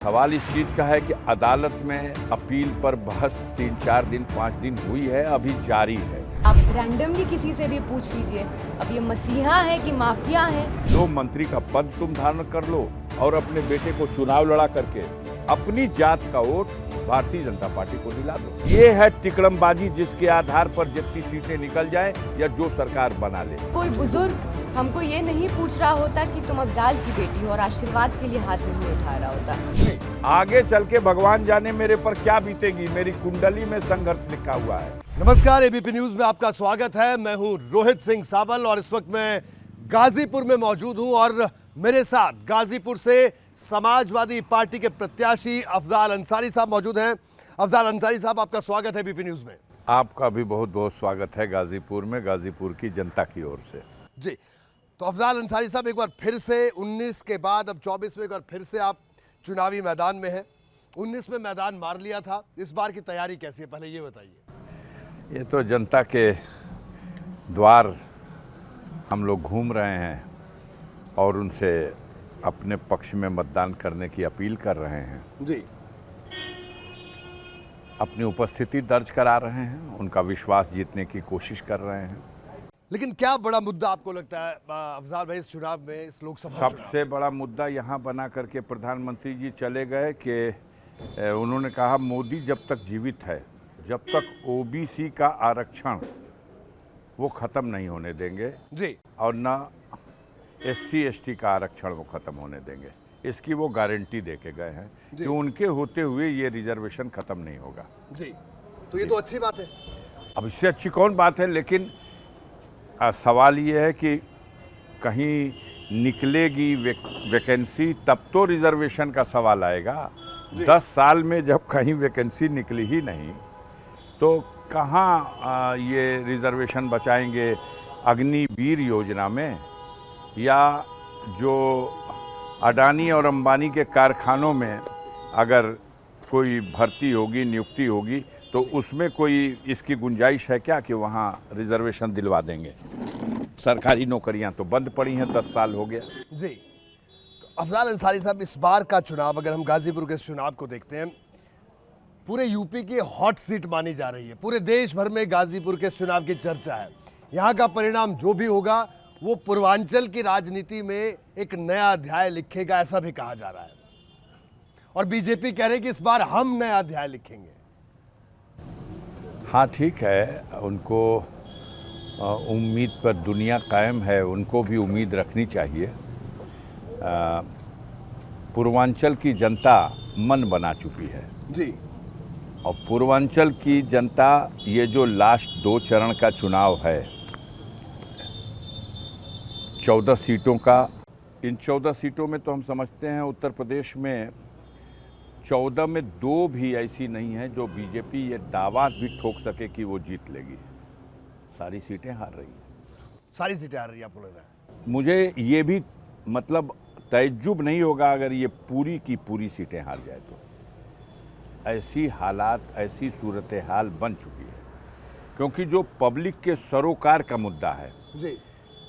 सवाल इस चीज का है कि अदालत में अपील पर बहस 3-4 दिन 5 दिन हुई है, अभी जारी है। आप रैंडमली किसी से भी पूछ लीजिए, अब ये मसीहा है कि माफिया है। जो मंत्री का पद तुम धारण कर लो और अपने बेटे को चुनाव लड़ा करके अपनी जात का वोट भारतीय जनता पार्टी को दिला दो। ये है टिकड़मबाजी, जिसके आधार पर जितनी सीटें निकल जाए या जो सरकार बना ले। कोई बुजुर्ग हमको ये नहीं पूछ रहा होता कि तुम अफजाल की बेटी हो और आशीर्वाद के लिए हाथ नहीं उठा रहा होता। आगे चल के भगवान जाने मेरे पर क्या बीतेगी, मेरी कुंडली में संघर्ष लिखा हुआ है। नमस्कार, एबीपी न्यूज में आपका स्वागत है। मैं हूं रोहित सिंह सावल और इस वक्त मैं गाजीपुर में मौजूद हूं और मेरे साथ गाजीपुर से समाजवादी पार्टी के प्रत्याशी अफजाल अंसारी साहब मौजूद हैं। अफजाल अंसारी साहब, आपका स्वागत है एबीपी न्यूज में। आपका भी बहुत बहुत स्वागत है गाजीपुर में, गाजीपुर की जनता की ओर से। जी, तो अफजाल अंसारी साहब, एक बार फिर से 19 के बाद अब 24 में एक बार फिर से आप चुनावी मैदान में हैं। 19 में मैदान मार लिया था, इस बार की तैयारी कैसी है, पहले ये बताइए। ये तो जनता के द्वार हम लोग घूम रहे हैं और उनसे अपने पक्ष में मतदान करने की अपील कर रहे हैं। जी, अपनी उपस्थिति दर्ज करा रहे हैं, उनका विश्वास जीतने की कोशिश कर रहे हैं। लेकिन क्या बड़ा मुद्दा आपको लगता है अफजाल भाई इस चुनाव में, इस लोकसभा सबसे बड़ा मुद्दा यहाँ बना करके प्रधानमंत्री जी चले गए कि उन्होंने कहा मोदी जब तक जीवित है, जब तक ओबीसी का आरक्षण वो ख़त्म नहीं होने देंगे जी, और ना एससी एसटी का आरक्षण वो ख़त्म होने देंगे। इसकी वो गारंटी दे के गए हैं कि उनके होते हुए ये रिजर्वेशन ख़त्म नहीं होगा। जी, तो ये तो अच्छी बात है। अब इससे अच्छी कौन बात है, लेकिन सवाल ये है कि कहीं निकलेगी वैकेंसी तब तो रिजर्वेशन का सवाल आएगा। 10 साल में जब कहीं वैकेंसी निकली ही नहीं तो कहाँ ये रिजर्वेशन बचाएंगे? अग्निवीर योजना में या जो अडानी और अंबानी के कारखानों में अगर कोई भर्ती होगी, नियुक्ति होगी, तो उसमें कोई इसकी गुंजाइश है क्या कि वहाँ रिजर्वेशन दिलवा देंगे? सरकारी नौकरियां तो बंद पड़ी हैं, 10 साल हो गया। जी, तो अफजाल अंसारी साहब, इस बार का चुनाव, अगर हम गाजीपुर के इस चुनाव को देखते हैं, पूरे यूपी की हॉट सीट मानी जा रही है। पूरे देश भर में गाजीपुर के इस चुनाव की चर्चा है। यहाँ का परिणाम जो भी होगा वो पूर्वांचल की राजनीति में एक नया अध्याय लिखेगा, ऐसा भी कहा जा रहा है। और बीजेपी कह रही है कि इस बार हम नया अध्याय लिखेंगे। हाँ ठीक है, उनको उम्मीद पर दुनिया कायम है, उनको भी उम्मीद रखनी चाहिए। पूर्वांचल की जनता मन बना चुकी है जी, और पूर्वांचल की जनता ये जो लास्ट 2 चरण का चुनाव है, 14 सीटों का, इन 14 सीटों में तो हम समझते हैं उत्तर प्रदेश में 14 में 2 भी ऐसी नहीं है जो बीजेपी ये दावा भी ठोक सके कि वो जीत लेगी। सारी सीटें हार रही हैं। सारी सीटें हार रही है, आपको लग रहा है? मुझे ये भी मतलब तैज्जुब नहीं होगा अगर ये पूरी की पूरी सीटें हार जाए तो। ऐसी हालात, ऐसी सूरत हाल बन चुकी है, क्योंकि जो पब्लिक के सरोकार का मुद्दा है जी,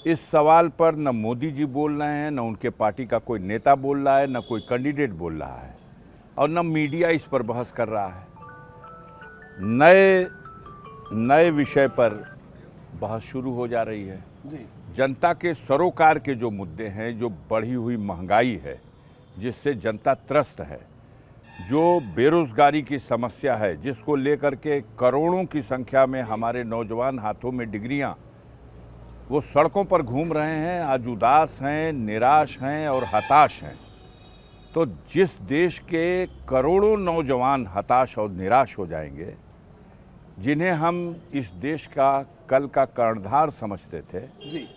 इस सवाल पर न मोदी जी बोल रहे हैं, न उनके पार्टी का कोई नेता बोल रहा है, न कोई कैंडिडेट बोल रहा है और न मीडिया इस पर बहस कर रहा है। नए विषय पर बहस शुरू हो जा रही है। जी, जनता के सरोकार के जो मुद्दे हैं, जो बढ़ी हुई महंगाई है जिससे जनता त्रस्त है, जो बेरोजगारी की समस्या है जिसको लेकर के करोड़ों की संख्या में हमारे नौजवान हाथों में डिग्रियां वो सड़कों पर घूम रहे हैं, आज उदास हैं, निराश हैं और हताश हैं। तो जिस देश के करोड़ों नौजवान हताश और निराश हो जाएंगे, जिन्हें हम इस देश का कल का कर्णधार समझते थे, जी,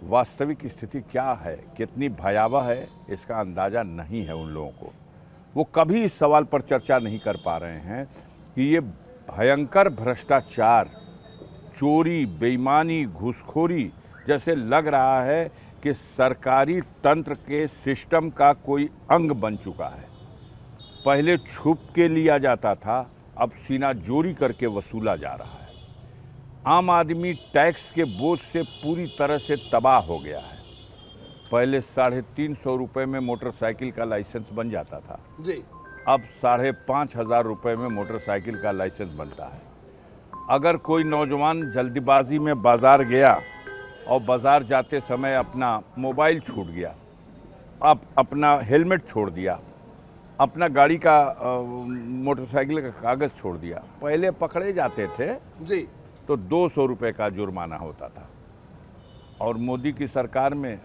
वास्तविक स्थिति क्या है, कितनी भयावह है, इसका अंदाज़ा नहीं है उन लोगों को। वो कभी इस सवाल पर चर्चा नहीं कर पा रहे हैं कि ये भयंकर भ्रष्टाचार, चोरी, बेईमानी, घूसखोरी जैसे लग रहा है कि सरकारी तंत्र के सिस्टम का कोई अंग बन चुका है। पहले छुप के लिया जाता था, अब सीना जोरी करके वसूला जा रहा है। आम आदमी टैक्स के बोझ से पूरी तरह से तबाह हो गया है। पहले 350 रुपये में मोटरसाइकिल का लाइसेंस बन जाता था, जी, अब 5,500 रुपये में मोटरसाइकिल का लाइसेंस बनता है। अगर कोई नौजवान जल्दीबाजी में बाज़ार गया और बाज़ार जाते समय अपना मोबाइल छूट गया, अब अपना हेलमेट छोड़ दिया, अपना गाड़ी का मोटरसाइकिल का कागज़ छोड़ दिया, पहले पकड़े जाते थे जी, तो 200 रुपये का जुर्माना होता था। और मोदी की सरकार में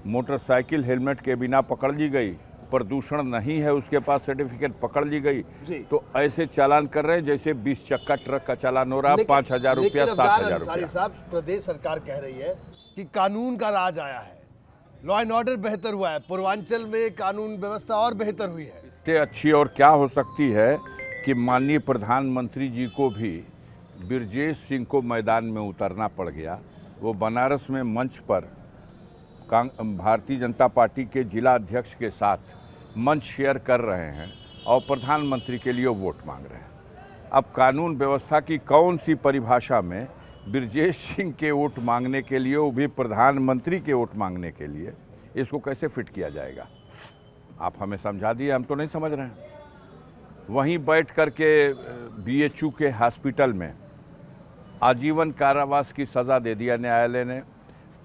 मोटरसाइकिल हेलमेट के बिना पकड़ ली गई, प्रदूषण नहीं है उसके पास सर्टिफिकेट, पकड़ ली गई, तो ऐसे चालान कर रहे हैं जैसे 20 चक्का ट्रक का चालान हो रहा है, 5,000 रुपया, 7,000 रुपया। साहब, प्रदेश सरकार कह रही है कि कानून का राज आया है, लॉ एंड ऑर्डर बेहतर हुआ है, पूर्वांचल में कानून व्यवस्था और बेहतर हुई है। इससे अच्छी और क्या हो सकती है कि माननीय प्रधानमंत्री जी को भी बृजेश सिंह को मैदान में उतरना पड़ गया। वो बनारस में मंच पर भारतीय जनता पार्टी के जिला अध्यक्ष के साथ मंच शेयर कर रहे हैं और प्रधानमंत्री के लिए वोट मांग रहे हैं। अब कानून व्यवस्था की कौन सी परिभाषा में बृजेश सिंह के वोट मांगने के लिए, वो भी प्रधानमंत्री के वोट मांगने के लिए, इसको कैसे फिट किया जाएगा? आप हमें समझा दिए, हम तो नहीं समझ रहे हैं। वहीं बैठ कर के BHU के हॉस्पिटल में आजीवन कारावास की सज़ा दे दिया न्यायालय ने।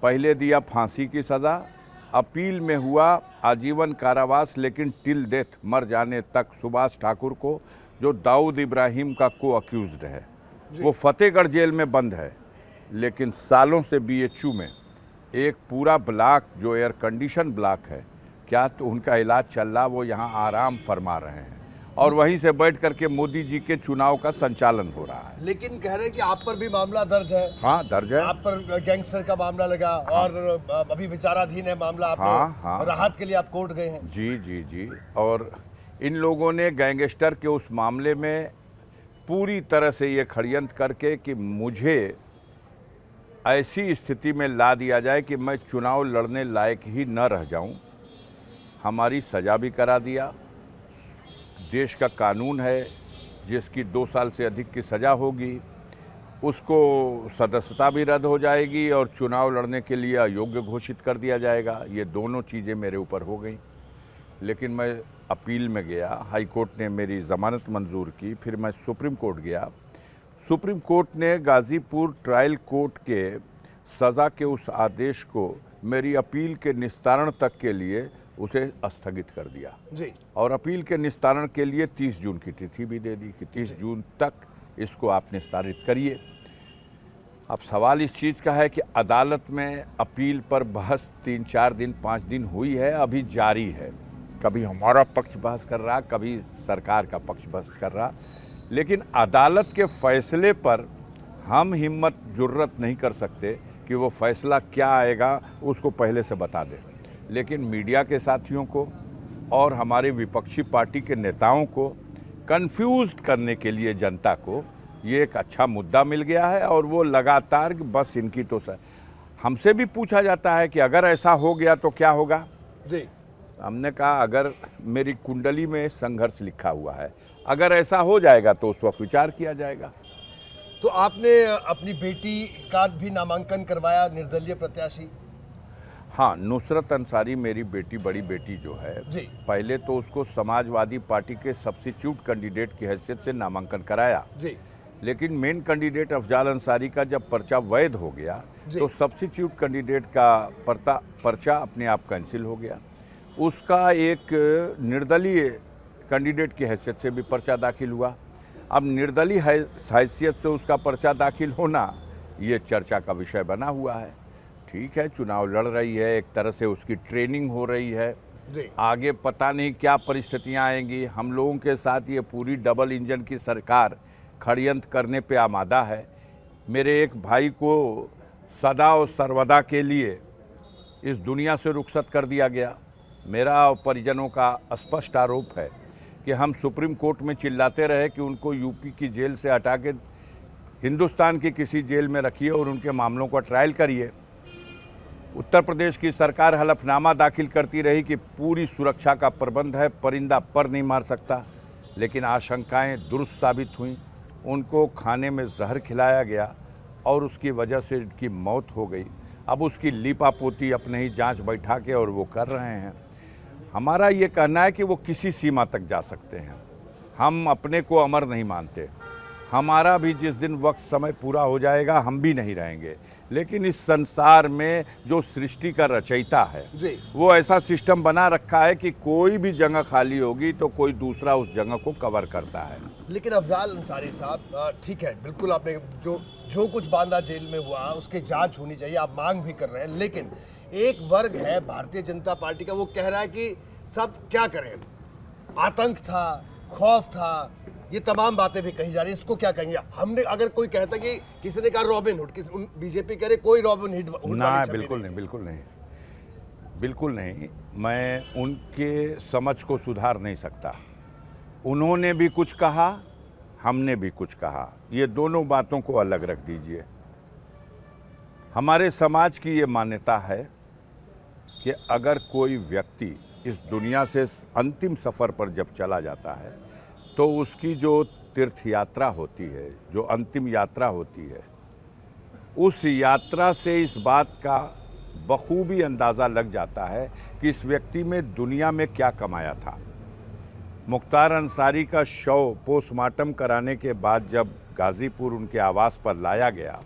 पहले दिया फांसी की सज़ा, अपील में हुआ आजीवन कारावास, लेकिन टिल डेथ, मर जाने तक, सुभाष ठाकुर को, जो दाऊद इब्राहिम का को अक्यूज्ड है, वो फतेहगढ़ जेल में बंद है। लेकिन सालों से BHU में एक पूरा ब्लॉक जो एयर कंडीशन ब्लॉक है, क्या तो उनका इलाज चल रहा, वो यहाँ आराम फरमा रहे हैं और वहीं से बैठ करके मोदी जी के चुनाव का संचालन हो रहा है। लेकिन कह रहे हैं कि आप पर भी मामला दर्ज है। हाँ, दर्ज है। आप पर गैंगस्टर का मामला लगा और अभी विचाराधीन है मामला, आप हाँ। राहत के लिए आप कोर्ट गए हैं। जी। और इन लोगों ने गैंगस्टर के उस मामले में पूरी तरह से ये षड्यंत्र करके कि मुझे ऐसी स्थिति में ला दिया जाए कि मैं चुनाव लड़ने लायक ही न रह जाऊं। हमारी सज़ा भी करा दिया। देश का कानून है जिसकी 2 साल से अधिक की सज़ा होगी, उसको सदस्यता भी रद्द हो जाएगी और चुनाव लड़ने के लिए अयोग्य घोषित कर दिया जाएगा। ये दोनों चीज़ें मेरे ऊपर हो गई। लेकिन मैं अपील में गया, हाई कोर्ट ने मेरी ज़मानत मंजूर की, फिर मैं सुप्रीम कोर्ट गया। सुप्रीम कोर्ट ने गाज़ीपुर ट्रायल कोर्ट के सज़ा के उस आदेश को मेरी अपील के निस्तारण तक के लिए उसे स्थगित कर दिया जी। और अपील के निस्तारण के लिए 30 जून की तिथि भी दे दी कि 30 जून तक इसको आप निस्तारित करिए। अब सवाल इस चीज़ का है कि अदालत में अपील पर बहस 3-4 दिन 5 दिन हुई है, अभी जारी है। कभी हमारा पक्ष बहस कर रहा, कभी सरकार का पक्ष बहस कर रहा, लेकिन अदालत के फैसले पर हम हिम्मत जुर्रत नहीं कर सकते कि वो फैसला क्या आएगा उसको पहले से बता दें। लेकिन मीडिया के साथियों को और हमारे विपक्षी पार्टी के नेताओं को कंफ्यूज करने के लिए जनता को ये एक अच्छा मुद्दा मिल गया है और वो लगातार बस इनकी तो हमसे भी पूछा जाता है कि अगर ऐसा हो गया तो क्या होगा जी। हमने कहा अगर मेरी कुंडली में संघर्ष लिखा हुआ है, अगर ऐसा हो जाएगा तो उस वक्त विचार किया जाएगा। तो आपने अपनी बेटी का भी नामांकन करवाया, निर्दलीय प्रत्याशी? हाँ, नुसरत अंसारी मेरी बेटी, बड़ी बेटी जो है जी। पहले तो उसको समाजवादी पार्टी के सब्स्टिट्यूट कैंडिडेट की हैसियत से नामांकन कराया जी। लेकिन मेन कैंडिडेट अफजाल अंसारी का जब पर्चा वैध हो गया तो सब्स्टिट्यूट कैंडिडेट का पर्चा अपने आप कैंसिल हो गया। उसका एक निर्दलीय कैंडिडेट की हैसियत से भी पर्चा दाखिल हुआ। अब निर्दलीय हैसियत से उसका पर्चा दाखिल होना ये चर्चा का विषय बना हुआ है। ठीक है, चुनाव लड़ रही है, एक तरह से उसकी ट्रेनिंग हो रही है, आगे पता नहीं क्या परिस्थितियां आएंगी। हम लोगों के साथ ये पूरी डबल इंजन की सरकार षड्यंत्र करने पे आमादा है। मेरे एक भाई को सदा और सर्वदा के लिए इस दुनिया से रुखसत कर दिया गया। मेरा और परिजनों का स्पष्ट आरोप है कि हम सुप्रीम कोर्ट में चिल्लाते रहे कि उनको यूपी की जेल से हटा के हिंदुस्तान की किसी जेल में रखिए और उनके मामलों का ट्रायल करिए। उत्तर प्रदेश की सरकार हलफनामा दाखिल करती रही कि पूरी सुरक्षा का प्रबंध है, परिंदा पर नहीं मार सकता, लेकिन आशंकाएं दुरुस्त साबित हुई। उनको खाने में जहर खिलाया गया और उसकी वजह से उनकी मौत हो गई। अब उसकी लीपापोती अपने ही जांच बैठा के और वो कर रहे हैं। हमारा ये कहना है कि वो किसी सीमा तक जा सकते हैं। हम अपने को अमर नहीं मानते। हमारा भी जिस दिन वक्त समय पूरा हो जाएगा हम भी नहीं रहेंगे, लेकिन इस संसार में जो सृष्टि का रचयिता है जी। वो ऐसा सिस्टम बना रखा है कि कोई भी जगह खाली होगी तो कोई दूसरा उस जगह को कवर करता है। लेकिन अफजाल अंसारी साहब, ठीक है, बिल्कुल आपने जो कुछ बांदा जेल में हुआ उसकी जांच होनी चाहिए, आप मांग भी कर रहे हैं, लेकिन एक वर्ग है भारतीय जनता पार्टी का, वो कह रहा है कि सब क्या करें, आतंक था, खौफ था, ये तमाम बातें भी कही जा रही है, इसको क्या कहेंगे? हमने अगर कोई कहता कि किसी ने कहा रॉबिन हुड, बीजेपी कह रहे कोई रॉबिन हुड ना, बिल्कुल नहीं, बिल्कुल नहीं, बिल्कुल नहीं। मैं उनके समझ को सुधार नहीं सकता। उन्होंने भी कुछ कहा, हमने भी कुछ कहा, ये दोनों बातों को अलग रख दीजिए। हमारे समाज की ये मान्यता है कि अगर कोई व्यक्ति इस दुनिया से अंतिम सफ़र पर जब चला जाता है तो उसकी जो तीर्थ यात्रा होती है, जो अंतिम यात्रा होती है, उस यात्रा से इस बात का बखूबी अंदाज़ा लग जाता है कि इस व्यक्ति में दुनिया में क्या कमाया था। मुख्तार अंसारी का शव पोस्टमार्टम कराने के बाद जब गाज़ीपुर उनके आवास पर लाया गया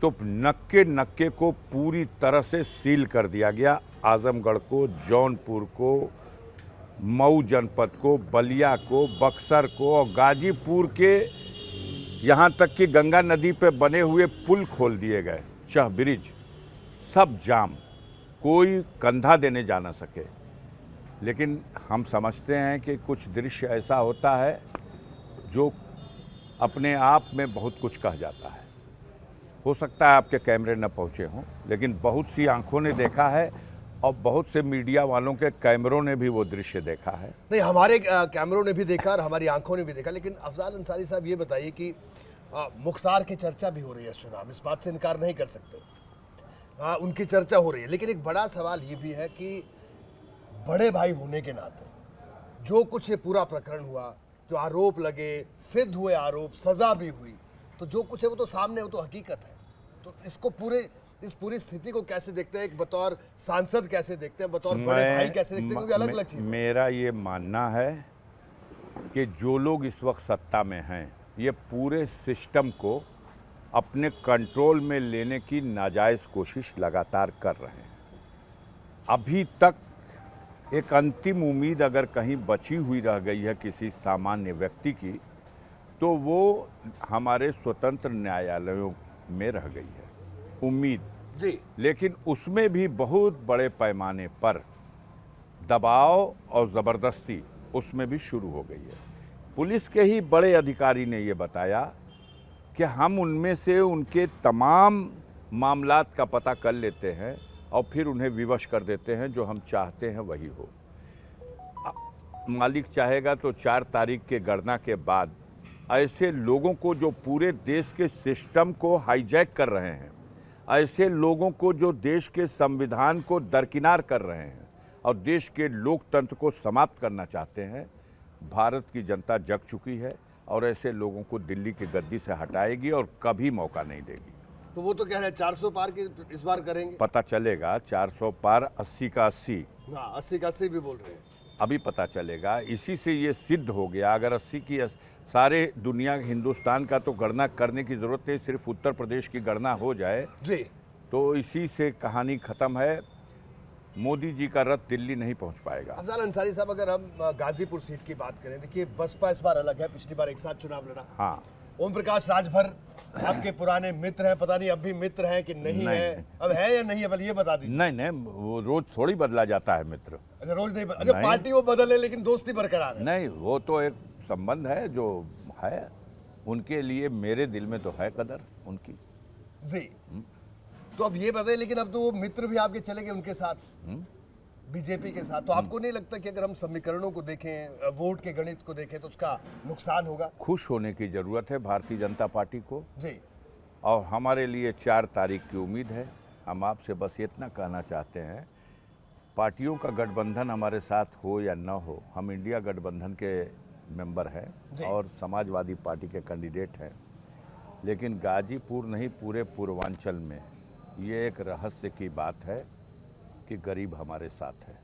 तो नक्के नक्के को पूरी तरह से सील कर दिया गया। आजमगढ़ को, जौनपुर को, मऊ जनपद को, बलिया को, बक्सर को और गाजीपुर के यहाँ तक कि गंगा नदी पे बने हुए पुल खोल दिए गए, चह ब्रिज सब जाम, कोई कंधा देने जा ना सके। लेकिन हम समझते हैं कि कुछ दृश्य ऐसा होता है जो अपने आप में बहुत कुछ कह जाता है। हो सकता है आपके कैमरे न पहुँचे हों, लेकिन बहुत सी आंखों ने देखा है और बहुत से मीडिया वालों के कैमरों ने भी वो दृश्य देखा है। नहीं, हमारे कैमरों ने भी देखा और हमारी आंखों ने भी देखा। लेकिन अफजाल अंसारी साहब, ये बताइए कि मुख्तार की चर्चा भी हो रही है इस चुनाव, इस बात से इनकार नहीं कर सकते। उनकी चर्चा हो रही है, लेकिन एक बड़ा सवाल ये भी है कि बड़े भाई होने के नाते जो कुछ ये पूरा प्रकरण हुआ, जो आरोप लगे, सिद्ध हुए आरोप, सजा भी हुई, तो जो कुछ है वो तो सामने, वो तो हकीकत है। तो इसको इस पूरी स्थिति को कैसे देखते हैं? एक बतौर सांसद कैसे देखते हैं, बतौर बड़े भाई कैसे देखते हैं? क्योंकि अलग अलग चीज़ है। मेरा ये मानना है कि जो लोग इस वक्त सत्ता में हैं ये पूरे सिस्टम को अपने कंट्रोल में लेने की नाजायज़ कोशिश लगातार कर रहे हैं। अभी तक एक अंतिम उम्मीद अगर कहीं बची हुई रह गई है किसी सामान्य व्यक्ति की, तो वो हमारे स्वतंत्र न्यायालयों में रह गई है उम्मीद जी। लेकिन उसमें भी बहुत बड़े पैमाने पर दबाव और ज़बरदस्ती उसमें भी शुरू हो गई है। पुलिस के ही बड़े अधिकारी ने ये बताया कि हम उनमें से उनके तमाम मामलात का पता कर लेते हैं और फिर उन्हें विवश कर देते हैं, जो हम चाहते हैं वही हो। मालिक चाहेगा तो 4 तारीख के गणना के बाद ऐसे लोगों को जो पूरे देश के सिस्टम को हाईजैक कर रहे हैं, ऐसे लोगों को जो देश के संविधान को दरकिनार कर रहे हैं और देश के लोकतंत्र को समाप्त करना चाहते हैं, भारत की जनता जग चुकी है और ऐसे लोगों को दिल्ली की गद्दी से हटाएगी और कभी मौका नहीं देगी। तो वो तो कह रहे हैं 400 पार की इस बार करेंगे। पता चलेगा 400 पार, 80 का 80। हाँ, 80 का 80 भी बोल रहे हैं। अभी पता चलेगा। इसी से ये सिद्ध हो गया, अगर 80 की सारे दुनिया हिंदुस्तान का तो गणना करने की ज़रूरत नहीं, सिर्फ उत्तर प्रदेश की गणना हो जाए जी, तो इसी से कहानी ख़त्म है। मोदी जी का रथ दिल्ली नहीं पहुंच पाएगा। अफजाल अंसारी साहब, अगर हम गाजीपुर सीट की बात करें, देखिए बसपा इस बार अलग है, पिछली बार एक साथ चुनाव लड़ा। हाँ, ओम प्रकाश राजभर आपके पुराने मित्र हैं, पता नहीं अब भी मित्र हैं कि नहीं है, अब है या नहीं है, बल ये बता दीजिए। नहीं, वो रोज थोड़ी बदला जाता है मित्र। अच्छा, रोज नहीं अच्छा, पार्टी वो बदले लेकिन दोस्ती बरकरार है। नहीं, वो तो एक संबंध है जो है उनके लिए, मेरे दिल में तो है कदर उनकी जी। तो अब ये बताइए, लेकिन अब तो वो मित्र भी आपके चले गए उनके साथ, बीजेपी के साथ, तो आपको नहीं लगता कि अगर हम समीकरणों को देखें, वोट के गणित को देखें, तो उसका नुकसान होगा? खुश होने की जरूरत है भारतीय जनता पार्टी को जी। और हमारे लिए 4 तारीख की उम्मीद है। हम आपसे बस इतना कहना चाहते हैं, पार्टियों का गठबंधन हमारे साथ हो या न हो, हम इंडिया गठबंधन के मेंबर हैं और समाजवादी पार्टी के कैंडिडेट हैं, लेकिन गाजीपुर नहीं पूरे पूर्वांचल में ये एक रहस्य की बात है कि गरीब हमारे साथ है।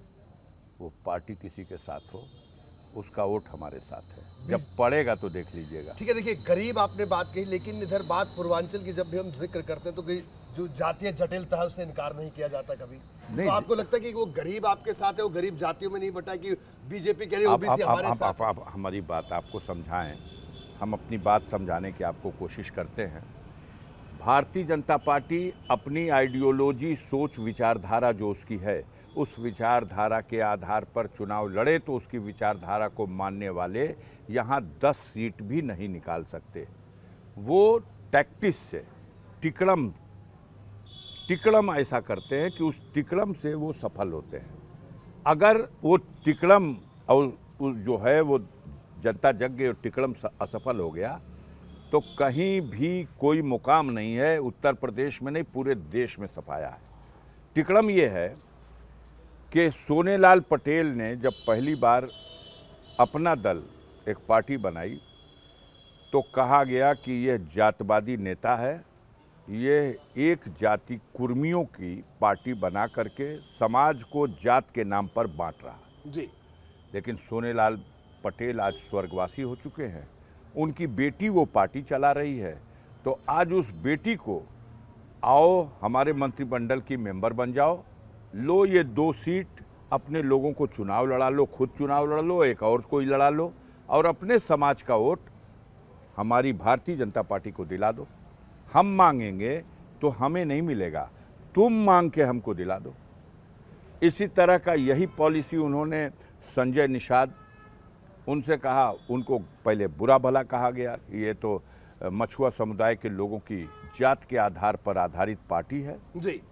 वो पार्टी किसी के साथ हो, उसका वोट हमारे साथ है। जब पड़ेगा तो देख लीजिएगा। ठीक है, देखिए गरीब आपने बात कही, लेकिन इधर बात पूर्वांचल की जब भी हम जिक्र करते हैं तो कोई जो जातीय जटिलता है उससे इनकार नहीं किया जाता कभी। नहीं, तो आपको लगता है कि वो गरीब आपके साथ है, वो गरीब जातियों में नहीं बटा कि बीजेपी कह रही है ओबीसी हमारे साथ है? आप हमारी बात आपको समझाएं, हम अपनी बात समझाने की आपको कोशिश करते हैं। भारतीय जनता पार्टी अपनी आइडियोलॉजी, सोच, विचारधारा जो उसकी है, उस विचारधारा के आधार पर चुनाव लड़े तो उसकी विचारधारा को मानने वाले यहाँ 10 सीट भी नहीं निकाल सकते। वो टैक्टिस से टिकड़म ऐसा करते हैं कि उस टिकड़म से वो सफल होते हैं। अगर वो टिकड़म और जो है वो जनता जग गई और टिकड़म असफल हो गया तो कहीं भी कोई मुकाम नहीं है, उत्तर प्रदेश में नहीं पूरे देश में सफाया है। टिकड़म ये है कि सोनेलाल पटेल ने जब पहली बार अपना दल एक पार्टी बनाई तो कहा गया कि यह जातवादी नेता है, ये एक जाति कुर्मियों की पार्टी बना करके समाज को जात के नाम पर बांट रहा जी। लेकिन सोनेलाल पटेल आज स्वर्गवासी हो चुके हैं, उनकी बेटी वो पार्टी चला रही है। तो आज उस बेटी को आओ हमारे मंत्रिमंडल की मेंबर बन जाओ, लो ये 2 सीट, अपने लोगों को चुनाव लड़ा लो, खुद चुनाव लड़ लो, एक और कोई लड़ा लो और अपने समाज का वोट हमारी भारतीय जनता पार्टी को दिला दो। हम मांगेंगे तो हमें नहीं मिलेगा, तुम मांग के हमको दिला दो। इसी तरह का यही पॉलिसी उन्होंने संजय निषाद, उनसे कहा, उनको पहले बुरा भला कहा गया, ये तो मछुआ समुदाय के लोगों की जात के आधार पर आधारित पार्टी है,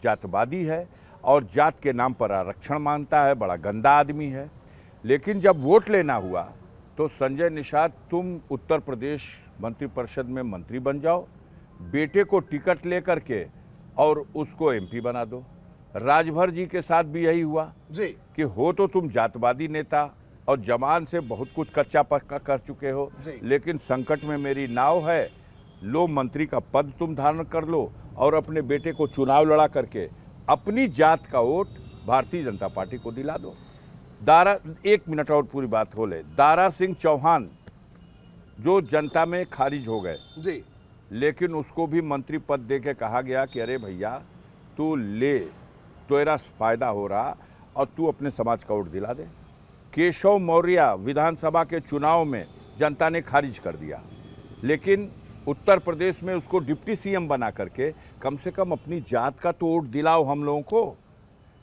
जातवादी है और जात के नाम पर आरक्षण मांगता है, बड़ा गंदा आदमी है। लेकिन जब वोट लेना हुआ तो संजय निषाद तुम उत्तर प्रदेश मंत्रिपरिषद में मंत्री बन जाओ, बेटे को टिकट लेकर के और उसको एमपी बना दो। राजभर जी के साथ भी यही हुआ जी कि हो तो तुम जातवादी नेता और जमान से बहुत कुछ कच्चा पक्का कर चुके हो, लेकिन संकट में मेरी नाव है, लो मंत्री का पद तुम धारण कर लो और अपने बेटे को चुनाव लड़ा करके अपनी जात का वोट भारतीय जनता पार्टी को दिला दो। दारा, 1 मिनट और पूरी बात हो ले। दारा सिंह चौहान जो जनता में खारिज हो गए जी, लेकिन उसको भी मंत्री पद दे के कहा गया कि अरे भैया तू ले, तेरा फायदा हो रहा और तू अपने समाज का वोट दिला दे। केशव मौर्य विधानसभा के चुनाव में जनता ने खारिज कर दिया, लेकिन उत्तर प्रदेश में उसको डिप्टी सीएम बना करके कम से कम अपनी जात का तो वोट दिलाओ हम लोगों को।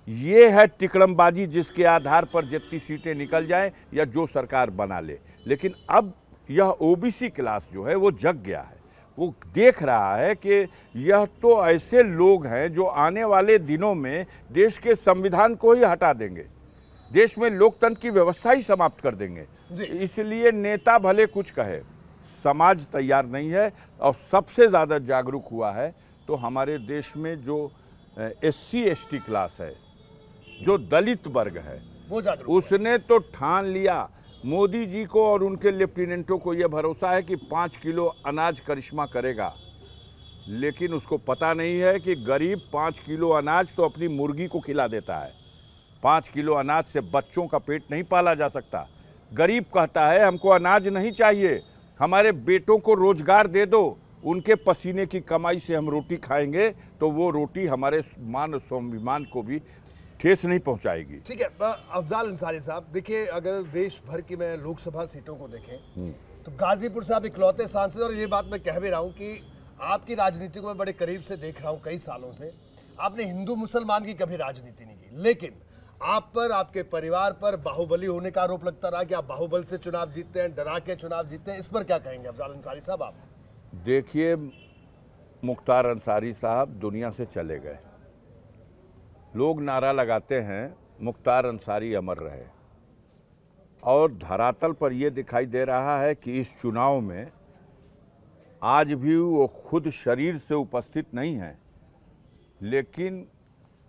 ये है टिकड़मबाजी, जिसके आधार पर जितनी सीटें निकल जाएं या जो सरकार बना ले। लेकिन अब यह ओबीसी क्लास जो है वो जग गया है, वो देख रहा है कि यह तो ऐसे लोग हैं जो आने वाले दिनों में देश के संविधान को ही हटा देंगे, देश में लोकतंत्र की व्यवस्था ही समाप्त कर देंगे। इसलिए नेता भले कुछ कहे, समाज तैयार नहीं है। और सबसे ज़्यादा जागरूक हुआ है तो हमारे देश में जो SC ST क्लास है, जो दलित वर्ग है, वो जागरूक उसने तो ठान लिया। मोदी जी को और उनके लेफ्टिनेंटों को यह भरोसा है कि 5 किलो अनाज करिश्मा करेगा, लेकिन उसको पता नहीं है कि गरीब 5 किलो अनाज तो अपनी मुर्गी को खिला देता है। 5 किलो अनाज से बच्चों का पेट नहीं पाला जा सकता। गरीब कहता है हमको अनाज नहीं चाहिए, हमारे बेटों को रोजगार दे दो, उनके पसीने की कमाई से हम रोटी खाएंगे, तो वो रोटी हमारे मान और स्वाभिमान को भी ठेस नहीं पहुंचाएगी। ठीक है, अफजाल अंसारी साहब, देखिए अगर देश भर की मैं लोकसभा सीटों को देखें तो गाजीपुर से आप इकलौते सांसद, और ये बात मैं कह भी रहा हूँ कि आपकी राजनीति को मैं बड़े करीब से देख रहा हूँ कई सालों से। आपने हिंदू मुसलमान की कभी राजनीति नहीं की, लेकिन आप पर, आपके परिवार पर बाहुबली होने का आरोप लगता रहा कि आप बाहुबल से चुनाव जीतते हैं, डरा के चुनाव जीतते हैं। इस पर क्या कहेंगे अफजाल अंसारी साहब आप? देखिए, मुख्तार अंसारी साहब दुनिया से चले गए, लोग नारा लगाते हैं मुख्तार अंसारी अमर रहे, और धरातल पर यह दिखाई दे रहा है कि इस चुनाव में आज भी वो खुद शरीर से उपस्थित नहीं है, लेकिन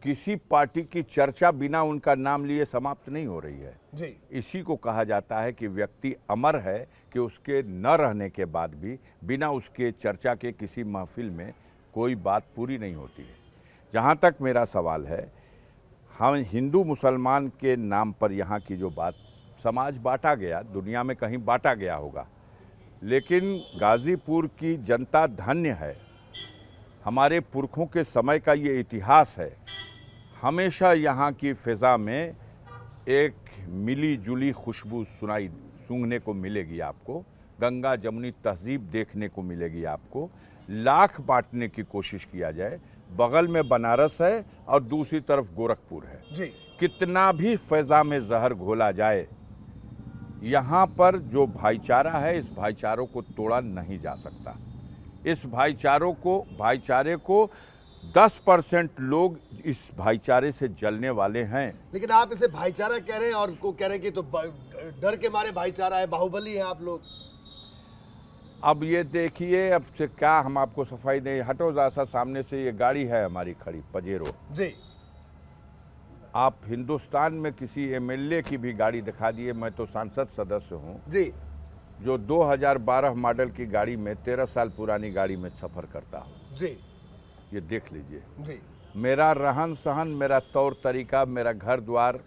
किसी पार्टी की चर्चा बिना उनका नाम लिए समाप्त नहीं हो रही है जी। इसी को कहा जाता है कि व्यक्ति अमर है, कि उसके न रहने के बाद भी बिना उसके चर्चा के किसी महफिल में कोई बात पूरी नहीं होती है। जहाँ तक मेरा सवाल है, हम हिंदू मुसलमान के नाम पर यहाँ की जो बात, समाज बांटा गया, दुनिया में कहीं बांटा गया होगा, लेकिन गाज़ीपुर की जनता धन्य है। हमारे पुरखों के समय का ये इतिहास है। हमेशा यहाँ की फ़िज़ा में एक मिली जुली खुशबू सूंघने को मिलेगी आपको, गंगा जमुनी तहजीब देखने को मिलेगी आपको। लाख बांटने की कोशिश किया जाए, बगल में बनारस है और दूसरी तरफ गोरखपुर है जी। कितना भी फ़िज़ा में जहर घोला जाए, यहाँ पर जो भाईचारा है, इस भाईचारों को तोड़ा नहीं जा सकता। इस भाईचारे को 10% लोग इस भाईचारे से जलने वाले हैं। लेकिन आप इसे भाईचारा कह रहे हैं और को कह रहे हैं कि तो डर के मारे भाईचारा है, बाहुबली है आप लोग। अब ये देखिए, अब से क्या हम आपको सफाई दें। हटो ज़रा सा सामने से, ये गाड़ी है हमारी खड़ी पजेरो जी। आप हिंदुस्तान में किसी एमएलए की भी गाड़ी दिखा दिए, मैं तो सांसद सदस्य हूँ जी। जो 2012 मॉडल की गाड़ी में 13 साल पुरानी गाड़ी में सफ़र करता हूँ। जी। ये देख लीजिए जी। मेरा रहन सहन, मेरा तौर तरीका, मेरा घर द्वार।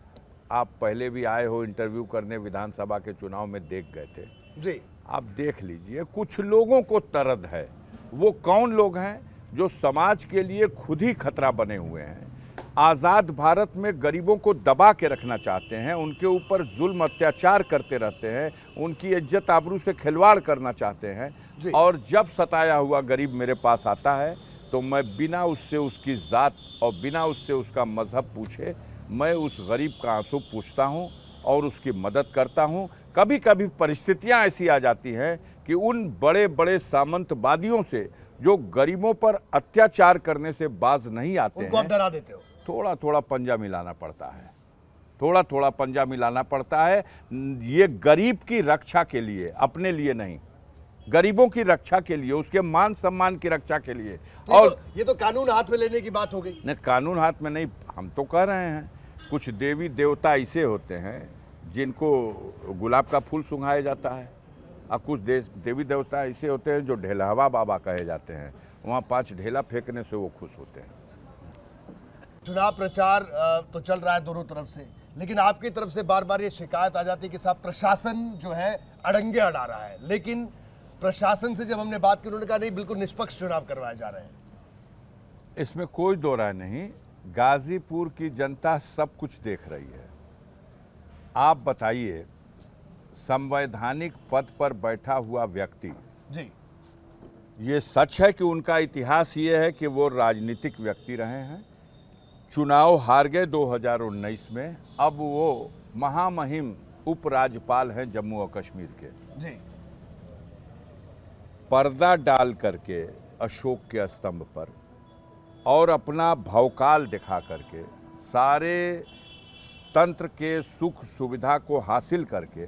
आप पहले भी आए हो इंटरव्यू करने, विधानसभा के चुनाव में देख गए थे जी। आप देख लीजिए। कुछ लोगों को तरद है। वो कौन लोग हैं जो समाज के लिए खुद ही खतरा बने हुए हैं, आज़ाद भारत में गरीबों को दबा के रखना चाहते हैं, उनके ऊपर जुल्म अत्याचार करते रहते हैं, उनकी इज्जत आबरू से खिलवाड़ करना चाहते हैं। और जब सताया हुआ गरीब मेरे पास आता है तो मैं बिना उससे उसकी ज़ात और बिना उससे उसका मज़हब पूछे, मैं उस गरीब का आंसू पूछता हूँ और उसकी मदद करता हूँ। कभी कभी परिस्थितियाँ ऐसी आ जाती हैं कि उन बड़े बड़े सामंतवादियों से जो गरीबों पर अत्याचार करने से बाज नहीं आते उनको आप हैं, डरा देते हो। थोड़ा थोड़ा पंजा मिलाना पड़ता है, थोड़ा थोड़ा पंजा मिलाना पड़ता है। ये गरीब की रक्षा के लिए, अपने लिए नहीं, गरीबों की रक्षा के लिए, उसके मान सम्मान की रक्षा के लिए। और ये तो कानून हाथ में लेने की बात हो गई। नहीं, कानून हाथ में नहीं, हम तो कह रहे हैं कुछ देवी देवता ऐसे होते हैं जिनको गुलाब का फूल सुंघाया जाता है, और कुछ देवी देवता ऐसे होते हैं जो ढेलहवा बाबा कहे जाते हैं, वहाँ 5 ढेला फेंकने से वो खुश होते हैं। चुनाव प्रचार तो चल रहा है दोनों तरफ से, लेकिन आपकी तरफ से बार बार ये शिकायत आ जाती है कि साहब प्रशासन जो है अड़ंगे अड़ा रहा है। लेकिन प्रशासन से जब हमने बात की, उन्होंने कहा नहीं, बिल्कुल निष्पक्ष चुनाव करवाए जा रहे हैं। इसमें कोई दो राय नहीं, गाजीपुर की जनता सब कुछ देख रही है। आप बताइए, संवैधानिक पद पर बैठा हुआ व्यक्ति, जी। ये सच है कि उनका इतिहास ये है कि वो राजनीतिक व्यक्ति रहे हैं, चुनाव हार गए 2019 में, अब वो महामहिम उपराज्यपाल हैं जम्मू और कश्मीर के। जी। पर्दा डाल करके अशोक के स्तंभ पर और अपना भौकाल दिखा करके, सारे तंत्र के सुख सुविधा को हासिल करके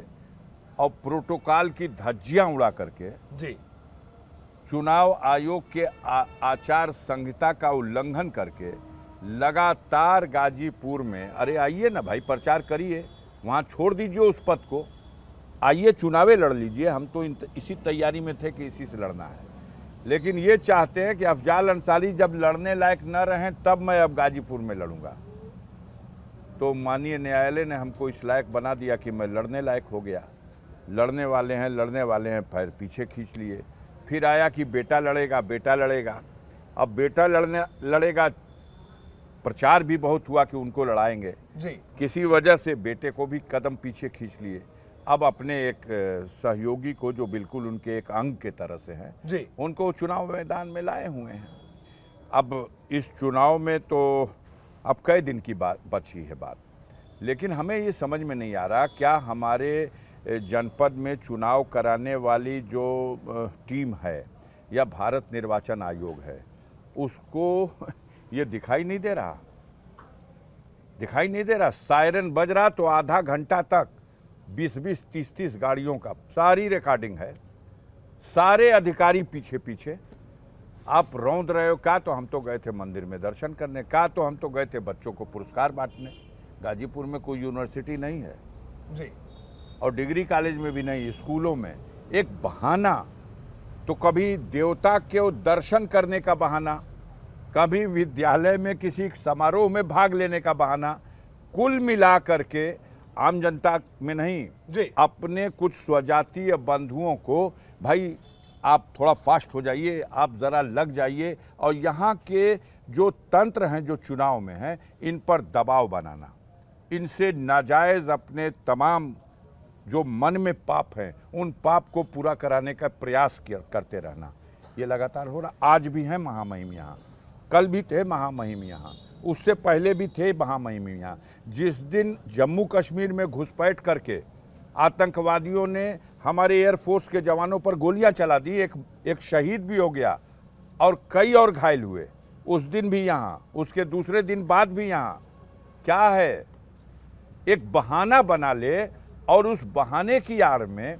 और प्रोटोकॉल की धज्जियां उड़ा करके, जी। चुनाव आयोग के आचार संहिता का उल्लंघन करके लगातार गाजीपुर में, अरे आइए ना भाई, प्रचार करिए, वहाँ छोड़ दीजिए उस पद को, आइए चुनावे लड़ लीजिए। हम तो इसी तैयारी में थे कि इसी से लड़ना है, लेकिन ये चाहते हैं कि अफजाल अंसारी जब लड़ने लायक न रहें तब मैं अब गाजीपुर में लड़ूंगा। तो माननीय न्यायालय ने हमको इस लायक बना दिया कि मैं लड़ने लायक हो गया। लड़ने वाले हैं, फिर पीछे खींच लिए। फिर आया कि बेटा लड़ेगा। अब बेटा लड़ेगा, प्रचार भी बहुत हुआ कि उनको लड़ाएंगे जी। किसी वजह से बेटे को भी कदम पीछे खींच लिए। अब अपने एक सहयोगी को, जो बिल्कुल उनके एक अंग के तरह से हैं जी, उनको चुनाव मैदान में लाए हुए हैं। अब इस चुनाव में तो अब कई दिन की बात बची है बात, लेकिन हमें ये समझ में नहीं आ रहा, क्या हमारे जनपद में चुनाव कराने वाली जो टीम है या भारत निर्वाचन आयोग है, उसको ये दिखाई नहीं दे रहा। सायरन बज रहा तो आधा घंटा तक 20-20, 30-30 गाड़ियों का सारी रिकॉर्डिंग है, सारे अधिकारी पीछे। आप रौंद रहे हो, क्या तो हम तो गए थे मंदिर में दर्शन करने, क्या तो हम तो गए थे बच्चों को पुरस्कार बांटने। गाजीपुर में कोई यूनिवर्सिटी नहीं है जी, और डिग्री कॉलेज में भी नहीं, स्कूलों में एक बहाना, तो कभी देवता के दर्शन करने का बहाना, कभी विद्यालय में किसी समारोह में भाग लेने का बहाना, कुल मिला करके आम जनता में नहीं, जी। अपने कुछ स्वजातीय बंधुओं को, भाई आप थोड़ा फास्ट हो जाइए, आप ज़रा लग जाइए, और यहाँ के जो तंत्र हैं जो चुनाव में हैं, इन पर दबाव बनाना, इनसे नाजायज़ अपने तमाम जो मन में पाप हैं उन पाप को पूरा कराने का प्रयास करते रहना, ये लगातार हो रहा। आज भी हैं महामहिम यहाँ, कल भी थे महामहिम यहाँ, उससे पहले भी थे महामहिम यहाँ। जिस दिन जम्मू कश्मीर में घुसपैठ करके आतंकवादियों ने हमारे एयरफोर्स के जवानों पर गोलियां चला दी, एक शहीद भी हो गया और कई और घायल हुए, उस दिन भी यहाँ, उसके दूसरे दिन बाद भी यहाँ। क्या है, एक बहाना बना ले और उस बहाने की आड़ में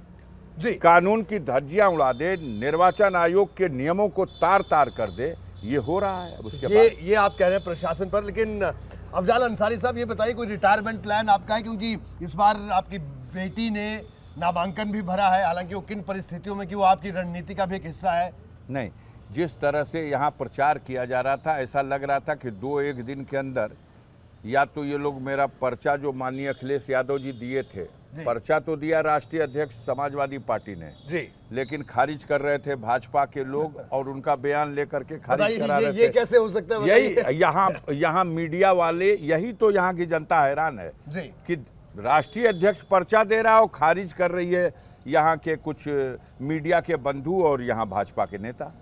जी कानून की धज्जियां उड़ा दे, निर्वाचन आयोग के नियमों को तार तार कर दे, ये हो रहा है। अब उसके बाद ये आप कह रहे हैं प्रशासन पर, लेकिन अफजाल अंसारी साहब ये बताइए कोई रिटायरमेंट प्लान आपका है? क्योंकि इस बार आपकी बेटी ने नामांकन भी भरा है, हालांकि वो किन परिस्थितियों में कि वो आपकी रणनीति का भी एक हिस्सा है। नहीं, जिस तरह से यहाँ प्रचार किया जा रहा था, ऐसा लग रहा था कि 2-1 दिन के अंदर या तो ये लोग मेरा पर्चा जो माननीय अखिलेश यादव जी दिए थे, पर्चा तो दिया राष्ट्रीय अध्यक्ष समाजवादी पार्टी ने जी, लेकिन खारिज कर रहे थे भाजपा के लोग, और उनका बयान लेकर के खारिज करा रहे ये थे। कैसे हो सकता है? यही यहाँ मीडिया वाले, यही तो यहाँ की जनता हैरान है जी कि राष्ट्रीय अध्यक्ष पर्चा दे रहा है और खारिज कर रही है यहाँ के कुछ मीडिया के बंधु और यहाँ भाजपा के नेता।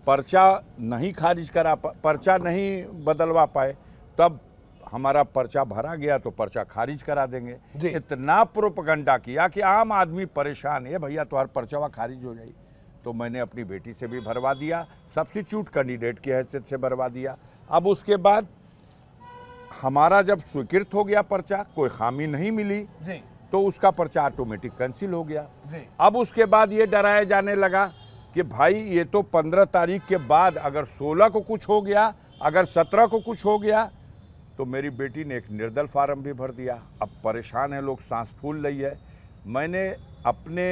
पर्चा नहीं खारिज करा, पर्चा नहीं बदलवा पाए, तब हमारा पर्चा भरा गया तो पर्चा खारिज करा देंगे। इतना प्रोपगंडा किया कि आम आदमी परेशान है, भैया तो हर पर्चा खारिज हो जाए। तो मैंने अपनी बेटी से भी भरवा दिया, सब्स्टिट्यूट कैंडिडेट की हैसियत से भरवा दिया। अब उसके बाद हमारा जब स्वीकृत हो गया पर्चा, कोई खामी नहीं मिली जी, तो उसका पर्चा ऑटोमेटिक कैंसिल हो गया जी। अब उसके बाद ये डराया जाने लगा कि भाई ये तो 15 तारीख के बाद अगर 16 को कुछ हो गया, अगर 17 को कुछ हो गया, तो मेरी बेटी ने एक निर्दल फार्म भी भर दिया। अब परेशान है लोग, सांस फूल रही है। मैंने अपने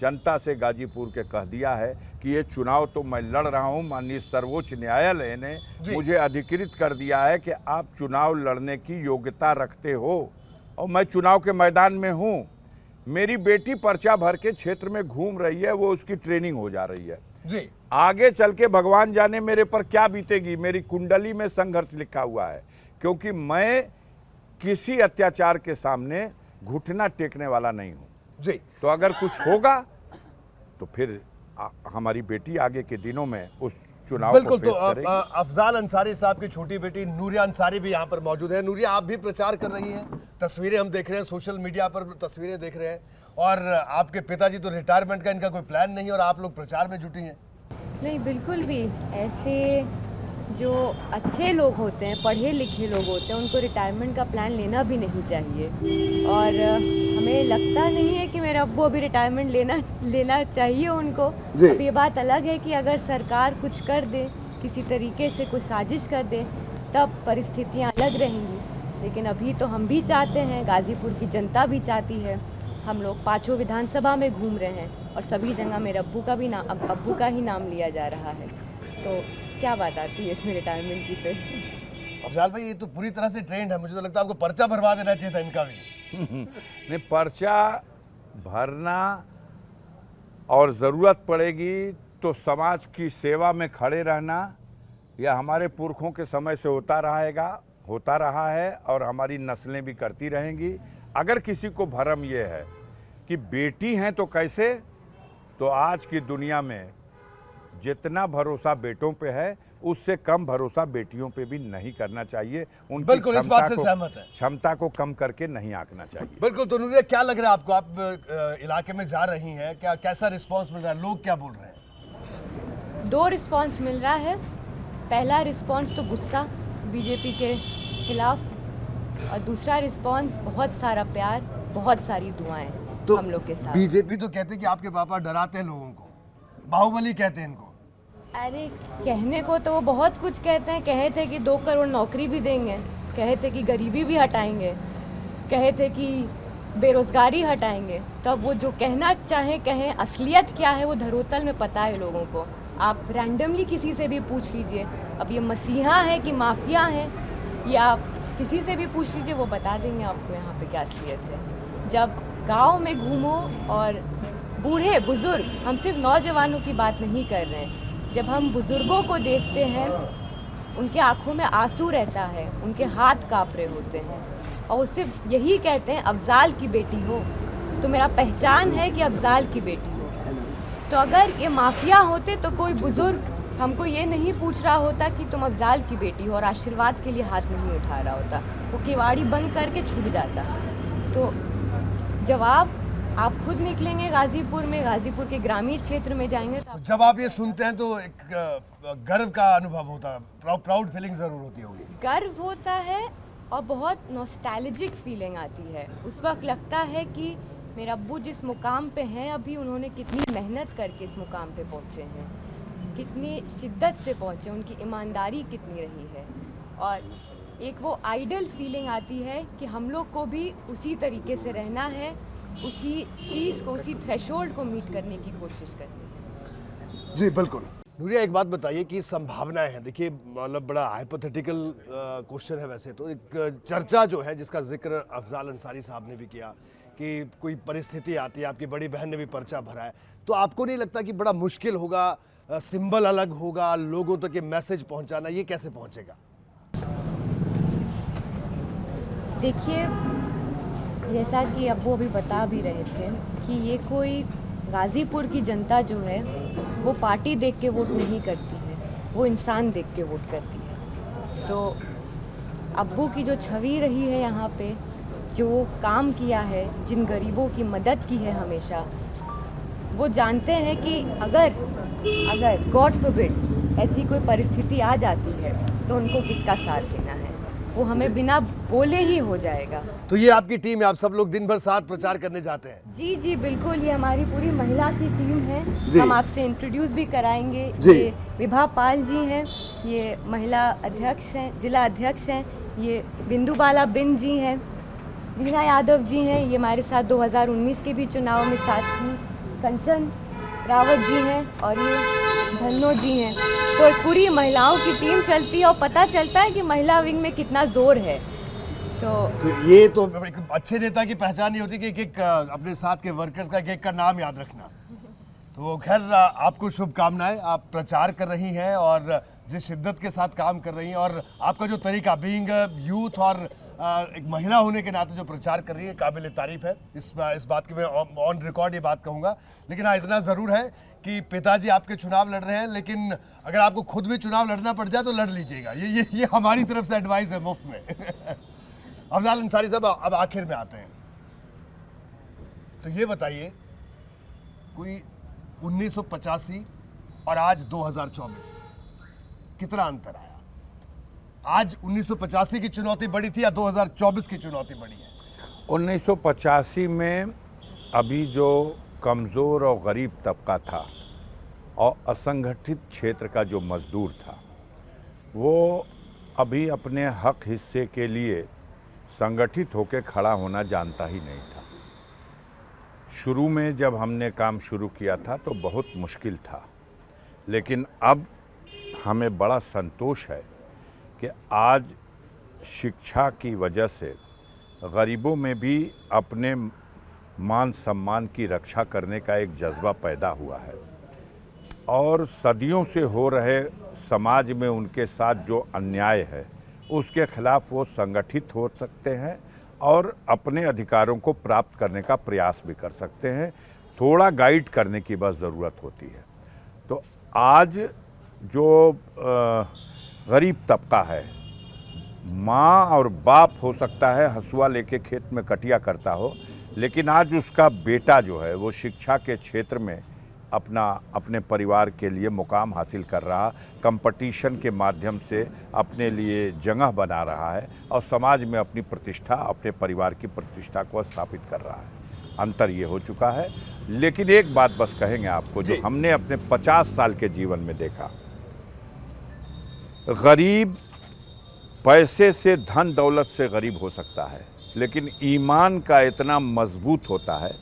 जनता से गाजीपुर के कह दिया है कि ये चुनाव तो मैं लड़ रहा हूँ, माननीय सर्वोच्च न्यायालय ने मुझे अधिकृत कर दिया है कि आप चुनाव लड़ने की योग्यता रखते हो और मैं चुनाव के मैदान में हूँ। मेरी बेटी पर्चा भर के क्षेत्र में घूम रही है, वो उसकी ट्रेनिंग हो जा रही है जी। आगे चल के भगवान जाने मेरे पर क्या बीतेगी। मेरी कुंडली में संघर्ष लिखा हुआ है, क्योंकि मैं किसी अत्याचार के सामने घुटना टेकने वाला नहीं हूँ जी। तो अगर कुछ होगा तो फिर हमारी बेटी आगे के दिनों में उस चुनाव को बिल्कुल। फेस तो करेगी। अफजाल अंसारी साहब की छोटी बेटी नूरिया अंसारी भी यहाँ पर मौजूद है। नूरिया, आप भी प्रचार कर रही हैं, तस्वीरें हम देख रहे हैं, सोशल मीडिया पर तस्वीरें देख रहे हैं, और आपके पिताजी तो रिटायरमेंट का इनका कोई प्लान नहीं, और आप लोग प्रचार में जुटी हैं। नहीं, बिल्कुल भी। ऐसे जो अच्छे लोग होते हैं, पढ़े लिखे लोग होते हैं, उनको रिटायरमेंट का प्लान लेना भी नहीं चाहिए। और हमें लगता नहीं है कि मेरे अब्बू अभी रिटायरमेंट लेना चाहिए उनको। अब ये बात अलग है कि अगर सरकार कुछ कर दे, किसी तरीके से कोई साजिश कर दे, तब परिस्थितियाँ अलग रहेंगी। लेकिन अभी तो हम भी चाहते हैं, गाज़ीपुर की जनता भी चाहती है। हम लोग 5 विधानसभा में घूम रहे हैं और सभी जगह मेरे अब्बू का ही नाम लिया जा रहा है। तो क्या बात आती है इसमें रिटायरमेंट की? फिर अफजाल भाई, ये तो पूरी तरह से ट्रेंड है। मुझे तो लगता है आपको पर्चा भरवा देना चाहिए था इनका भी। नहीं, पर्चा भरना, और ज़रूरत पड़ेगी तो समाज की सेवा में खड़े रहना, यह हमारे पुरखों के समय से होता रहा है और हमारी नस्लें भी करती रहेंगी। अगर किसी को भरम ये है कि बेटी हैं तो कैसे, तो आज की दुनिया में जितना भरोसा बेटों पे है उससे कम भरोसा बेटियों पे भी नहीं करना चाहिए। उनकी बिल्कुल, इस बात से सहमत है। क्षमता को कम करके नहीं आंकना चाहिए। बिल्कुल। तो नूरिया, क्या लग रहा है आपको? आप इलाके में जा रही हैं, कैसा रिस्पांस मिल रहा है? लोग क्या बोल रहे हैं? 2 रिस्पांस मिल रहा है। पहला रिस्पांस तो गुस्सा बीजेपी के खिलाफ, और दूसरा रिस्पांस बहुत सारा प्यार, बहुत सारी दुआएं तो हम लोग के साथ। बीजेपी तो कहते हैं कि आपके पापा डराते हैं लोगों को, बाहुबली कहते हैं इनको। अरे, कहने को तो वो बहुत कुछ कहते हैं। कहे थे कि 2 करोड़ नौकरी भी देंगे, कहे थे कि गरीबी भी हटाएंगे, कहे थे कि बेरोजगारी हटाएंगे। तो अब वो जो कहना चाहे कहें, असलियत क्या है वो धरोतल में पता है लोगों को। आप रैंडमली किसी से भी पूछ लीजिए, अब ये मसीहा है कि माफिया है या किसी से भी पूछ लीजिए, वो बता देंगे आपको यहाँ पे क्या असलियत है। जब गांव में घूमो और बूढ़े बुजुर्ग, हम सिर्फ नौजवानों की बात नहीं कर रहे हैं, जब हम बुजुर्गों को देखते हैं उनके आंखों में आंसू रहता है, उनके हाथ काँप रहे होते हैं और वो सिर्फ यही कहते हैं अफजाल की बेटी हो। तो मेरा पहचान है कि अफजाल की बेटी हो। तो अगर ये माफिया होते तो कोई बुजुर्ग हमको ये नहीं पूछ रहा होता कि तुम अफजाल की बेटी हो और आशीर्वाद के लिए हाथ नहीं उठा रहा होता, वो किवाड़ी बंद करके छुप जाता। तो जवाब आप खुद निकलेंगे गाजीपुर में, गाजीपुर के ग्रामीण क्षेत्र में जाएंगे तो जब आप ये सुनते हैं तो एक गर्व का अनुभव होता है, प्राउड फीलिंग जरूर होती होगी। गर्व होता है और बहुत नॉस्टैल्जिक फीलिंग आती है। उस वक्त लगता है कि मेरा अब्बू जिस मुकाम पे हैं अभी, उन्होंने कितनी मेहनत करके इस मुकाम पे पहुँचे हैं, कितनी शिद्दत से पहुँचे, उनकी ईमानदारी कितनी रही है। और एक वो आइडल फीलिंग आती है कि हम लोग को भी उसी तरीके से रहना है, उसी चीज़ को, उसी थ्रेशोल्ड को मीट करने की कोशिश करनी है। जी बिल्कुल। नूरिया, एक बात बताइए कि संभावनाएं हैं, देखिए मतलब बड़ा हाइपोथेटिकल क्वेश्चन है वैसे तो, एक चर्चा जो है जिसका जिक्र अफजाल अंसारी साहब ने भी किया कि कोई परिस्थिति आती है, आपकी बड़ी बहन ने भी पर्चा भरा है, तो आपको नहीं लगता कि बड़ा मुश्किल होगा, सिंबल अलग होगा, लोगों तक ये मैसेज पहुंचाना, ये कैसे पहुंचेगा? देखिए, जैसा कि अब्बू अभी बता भी रहे थे कि ये कोई गाज़ीपुर की जनता जो है वो पार्टी देख के वोट नहीं करती है, वो इंसान देख के वोट करती है। तो अब्बू की जो छवि रही है यहाँ पे, जो काम किया है, जिन गरीबों की मदद की है हमेशा, वो जानते हैं कि अगर गॉड फॉरबिड ऐसी कोई परिस्थिति आ जाती है तो उनको किसका साथ देना है, वो हमें बिना बोले ही हो जाएगा। तो ये आपकी टीम है, आप सब लोग दिन भर साथ प्रचार करने जाते हैं? जी जी बिल्कुल, ये हमारी पूरी महिला की टीम है। जी। हम आपसे इंट्रोड्यूस भी कराएंगे। जी। ये विभा पाल जी हैं, ये महिला अध्यक्ष हैं, जिला अध्यक्ष हैं। ये बिंदुबाला बिन जी हैं, वीणा यादव जी हैं, ये हमारे साथ 2019 के भी चुनाव में साथ थी। कंचन रावत जी हैं और ये धन्नो जी हैं। तो एक पूरी महिलाओं की टीम चलती है और पता चलता है कि महिला विंग में कितना जोर है। तो ये तो एक अच्छे नेता की पहचान ही होती है कि एक अपने साथ के वर्कर्स का एक का नाम याद रखना। तो खैर, आपको शुभकामनाएं, आप प्रचार कर रही हैं और जिस शिद्दत के साथ काम कर रही हैं, और आपका जो तरीका बीइंग यूथ और एक महिला होने के नाते जो प्रचार कर रही है, काबिल तारीफ है। इस बात की मैं ऑन रिकॉर्ड ये बात कहूँगा। लेकिन हाँ, इतना ज़रूर है कि पिताजी आपके चुनाव लड़ रहे हैं, लेकिन अगर आपको खुद भी चुनाव लड़ना पड़ जाए तो लड़ लीजिएगा। ये हमारी तरफ से एडवाइस है मुफ्त में। अफजाल अंसारी साहब, अब आखिर में आते हैं, तो ये बताइए, कोई 1985 और आज 2024 कितना अंतर आया? आज 1985 की चुनौती बड़ी थी या 2024 की चुनौती बड़ी है? 1985 में अभी जो कमज़ोर और गरीब तबका था और असंगठित क्षेत्र का जो मज़दूर था, वो अभी अपने हक हिस्से के लिए संगठित होकर खड़ा होना जानता ही नहीं था। शुरू में जब हमने काम शुरू किया था तो बहुत मुश्किल था, लेकिन अब हमें बड़ा संतोष है कि आज शिक्षा की वजह से गरीबों में भी अपने मान सम्मान की रक्षा करने का एक जज्बा पैदा हुआ है और सदियों से हो रहे समाज में उनके साथ जो अन्याय है उसके खिलाफ वो संगठित हो सकते हैं और अपने अधिकारों को प्राप्त करने का प्रयास भी कर सकते हैं। थोड़ा गाइड करने की बस ज़रूरत होती है। तो आज जो गरीब तबका है, माँ और बाप हो सकता है हसुआ लेके खेत में कटिया करता हो, लेकिन आज उसका बेटा जो है वो शिक्षा के क्षेत्र में अपने परिवार के लिए मुकाम हासिल कर रहा, कंपटीशन के माध्यम से अपने लिए जगह बना रहा है और समाज में अपनी प्रतिष्ठा, अपने परिवार की प्रतिष्ठा को स्थापित कर रहा है। अंतर ये हो चुका है। लेकिन एक बात बस कहेंगे आपको, जो हमने अपने 50 साल के जीवन में देखा, गरीब पैसे से, धन दौलत से गरीब हो सकता है, लेकिन ईमान का इतना मजबूत होता है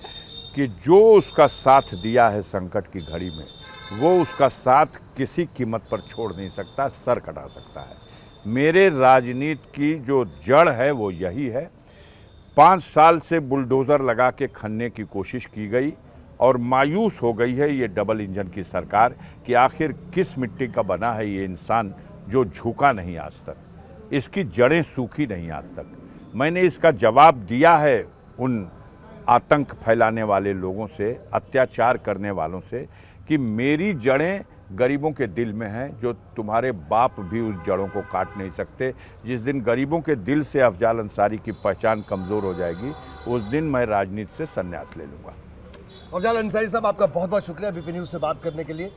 कि जो उसका साथ दिया है संकट की घड़ी में, वो उसका साथ किसी कीमत पर छोड़ नहीं सकता, सर कटा सकता है। मेरे राजनीति की जो जड़ है वो यही है। 5 साल से बुलडोज़र लगा के खनने की कोशिश की गई और मायूस हो गई है ये डबल इंजन की सरकार कि आखिर किस मिट्टी का बना है ये इंसान जो झुका नहीं आज तक, इसकी जड़ें सूखी नहीं आज तक। मैंने इसका जवाब दिया है उन आतंक फैलाने वाले लोगों से, अत्याचार करने वालों से, कि मेरी जड़ें गरीबों के दिल में हैं, जो तुम्हारे बाप भी उस जड़ों को काट नहीं सकते। जिस दिन गरीबों के दिल से अफजाल अंसारी की पहचान कमज़ोर हो जाएगी, उस दिन मैं राजनीति से संन्यास ले लूँगा। अफजाल अंसारी साहब, आपका बहुत बहुत शुक्रिया बीपी न्यूज़ से बात करने के लिए।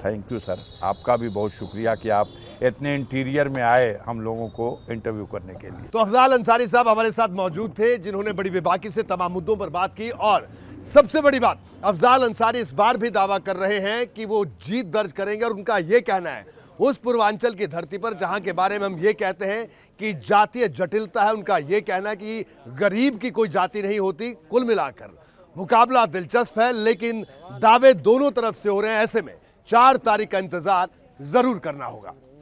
थैंक यू सर, आपका भी बहुत शुक्रिया कि आप इतने इंटीरियर में आए हम लोगों को इंटरव्यू करने के लिए। तो अफजाल अंसारी साहब हमारे साथ मौजूद थे, जिन्होंने बड़ी बेबाकी से तमाम मुद्दों पर बात की। और सबसे बड़ी बात, अफजाल अंसारी इस बार भी दावा कर रहे हैं कि वो जीत दर्ज करेंगे। और उनका ये कहना है, उस पूर्वांचल की धरती पर जहां के बारे में हम ये कहते हैं कि जातीय जटिलता है, उनका ये कहना है कि गरीब की कोई जाति नहीं होती। कुल मिलाकर मुकाबला दिलचस्प है, लेकिन दावे दोनों तरफ से हो रहे हैं। ऐसे में 4 तारीख का इंतजार जरूर करना होगा।